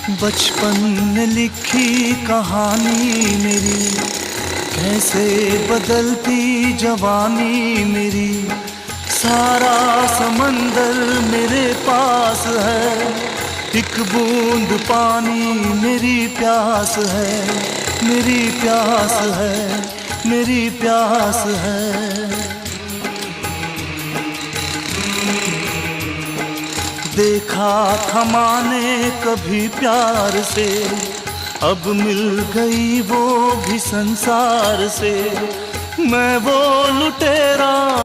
बचपन ने लिखी कहानी मेरी, कैसे बदलती जवानी मेरी। सारा समंदर मेरे पास है, एक बूंद पानी मेरी प्यास है, मेरी प्यास है, मेरी प्यास है। देखा था माने कभी प्यार से, अब मिल गई वो भी संसार से। मैं वो लुटेरा